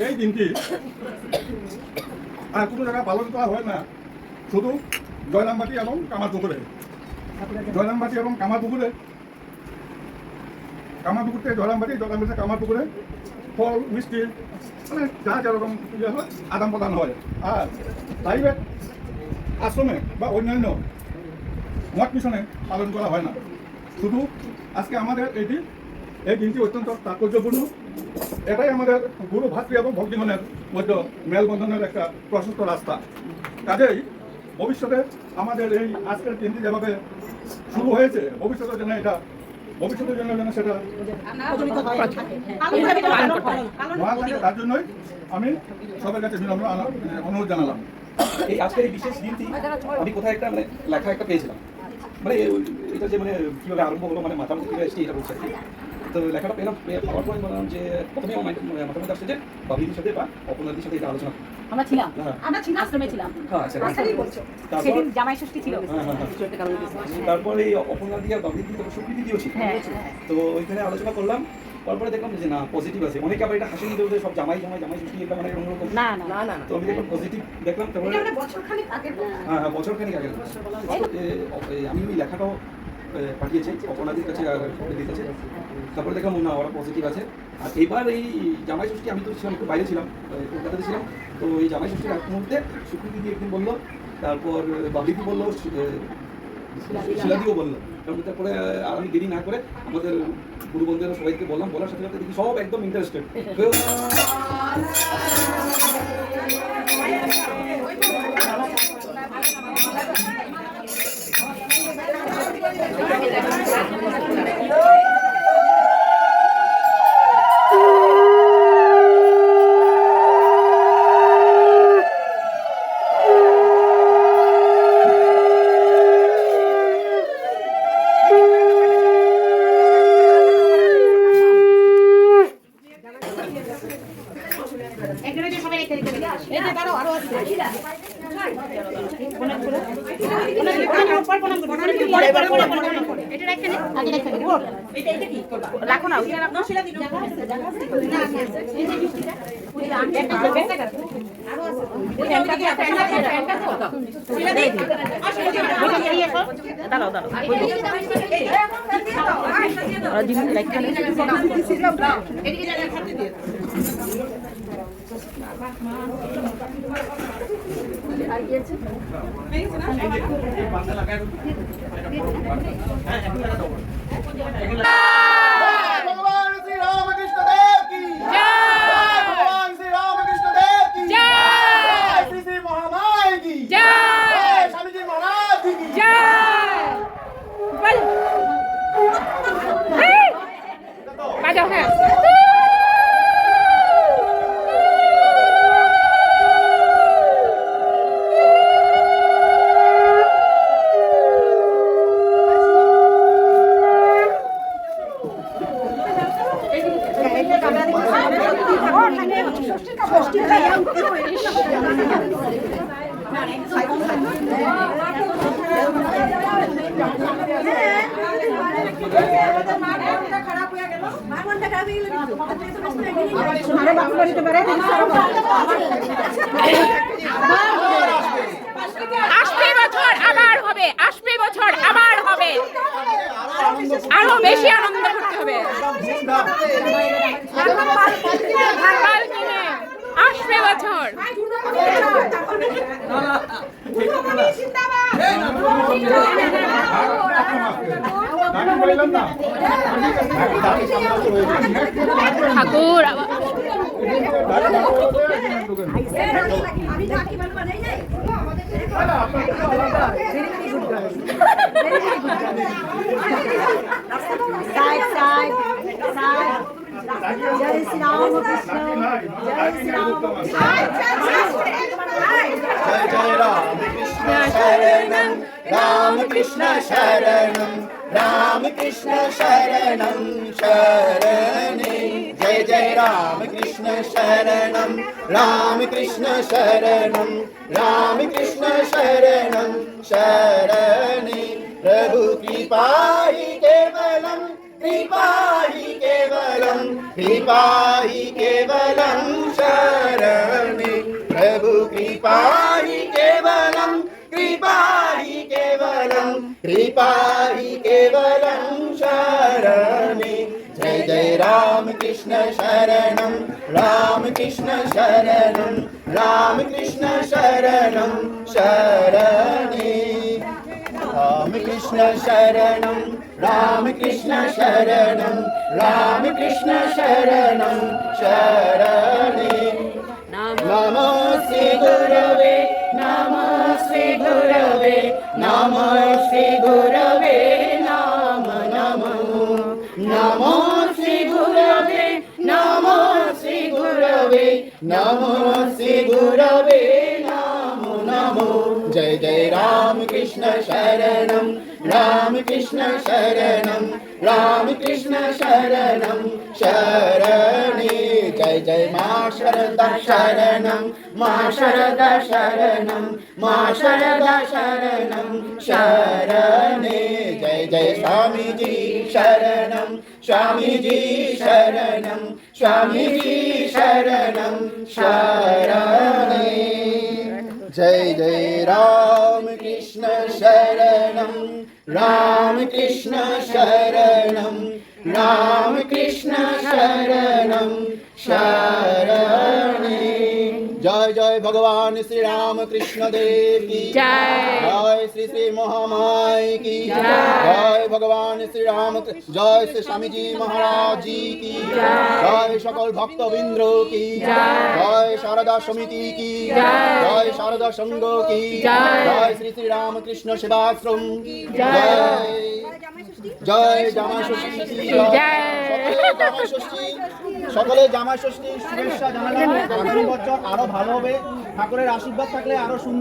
এই দিনটি আর কোনো জায়গায় পালন করা হয় না, শুধু জয়রামবাটি এবং কামারপুকুরে। জয়রামবাটি এবং কামারপুকুর থেকে জয়রামবাটি, জয়রামবাটি কামারপুকুরে ফল মিষ্টি মানে যা যেরকম ইয়ে হয় আদান প্রদান হয়। আর প্রাইভেট আশ্রমে বা অন্যান্য মঠ মিশনে পালন করা হয় না। শুধু আজকে আমাদের এই দিনটি অত্যন্ত তাৎপর্যপূর্ণ। এটাই আমাদের গুরু ভাতৃ এবং ভক্তিগণের মধ্যে মেলবন্ধনের একটা প্রশস্ত রাস্তা। কাজেই ভবিষ্যতে আমাদের এই আজকের দিনটি যেভাবে শুরু হয়েছে, ভবিষ্যতের জন্য সেটা তার জন্যই আমি সবার কাছে বিনম্র অনুরোধ জানালাম। এই আজকের এই বিশেষ দিনটি আমি কোথায় একটা মানে লেখা একটা পেয়েছিলাম, মানে এটা যে মানে কীভাবে আরম্ভ হলো, মানে মাথার মধ্যে কীভাবে এসছে এটা বলছে। তো লেখাটা পেলাম, পাওয়ার পরে বললাম যে প্রথমে আমার মাথার মধ্যে আসছে যে বাবিদির সাথে বা অপনাদির সাথে এটা আলোচনা আমরা ছিলাম আশ্রমে ছিলাম। সেদিন জামাই ষষ্ঠী ছিল। তারপরে এই অপনাদি আর বাবিদি তো সুকৃতি দিয়েও ছিল। তো ওইখানে আলোচনা করলাম, তারপরে দেখলাম যে না পজিটিভ আছে। অনেকে আবার এটা হাসি নিতে হতে সব জামাই ষষ্ঠী এটা মানে অন্যরকম। না, তো আমি দেখলাম পজিটিভ দেখলাম। তারপরে বছরখানিক আগের আমি ওই লেখাটাও পাঠিয়েছি অপনাদির কাছে দিতেছে। তারপরে দেখলাম না ওরা পজিটিভ আছে। আর এবার এই জামাই ষষ্ঠী আমি তো ছিলাম, একটু বাইরে ছিলাম, কলকাতাতে ছিলাম। তো এই জামাই ষষ্ঠীর এক মুহূর্তে সুকৃতি দিয়ে একদিন বললো, তারপর বাবলিদি বললো, শিলাদিও বললো। তারপরে আর আমি দেরি না করে আমাদের গুরু বন্ধুরা সবাইকে বললাম, বলার সাথে সাথে দেখি সব একদম ইন্টারেস্টেড। আসবে বছর আবার হবে, আরো বেশি আনন্দ করতে হবে। আসবে বছর ঠাকুর जय श्री राम कृष्ण, जय श्री राम राम कृष्ण शरणं राम कृष्ण शरणं शरणे जय जय राम कृष्ण शरणं राम कृष्ण शरणं राम कृष्ण शरणं शरणे प्रभु कृपा ही केवलं कृपा ही केवलं शरणे प्रभु कृपा ही केवलं कृपा ही केवलं शरणे जय जय राम कृष्ण शरणं राम कृष्ण शरणं राम कृष्ण शरणं शरणे राम कृष्ण शरणं राम कृष्ण शरणं राम कृष्ण शरणं शरणे नमो श्री गुरवे नमो श्री गुरवे नमो श्री गुरवे नाम नमो नमो श्री गुरवे नमो श्री गुरवे नमो श्री गुरवे नमो नमो जय जय राम कृष्ण शरणं राम कृष्ण शरणं राम कृष्ण शरणं शरणे जय जय मां शारदा शरणं मां शारदा शरणं मां शारदा शरणं शरणे जय जय स्वामी जी शरणं स्वामी जी शरणं स्वामी जी शरणं शरणे जय जय राम कृष्ण शरणं राम कृष्ण शरणं राम कृष्ण शरणं शरणे जय जय भगवान श्री राम कृष्ण देव की जय श्री श्री महामाई की जय भगवान श्री राम जय श्री स्वामी जी महाराज जी की जय सकल भक्तवृंद की जय शारदा समिति की जय शारदा संघ की जय श्री श्री राम कृष्ण सेवाश्रम जय जय জামাই ষষ্ঠী সকলে জামাই ষষ্ঠী শুভেচ্ছা জানালাম। আগামী বছর আরো ভালো হবে, ঠাকুরের আশীর্বাদ থাকলে আরো সুন্দর।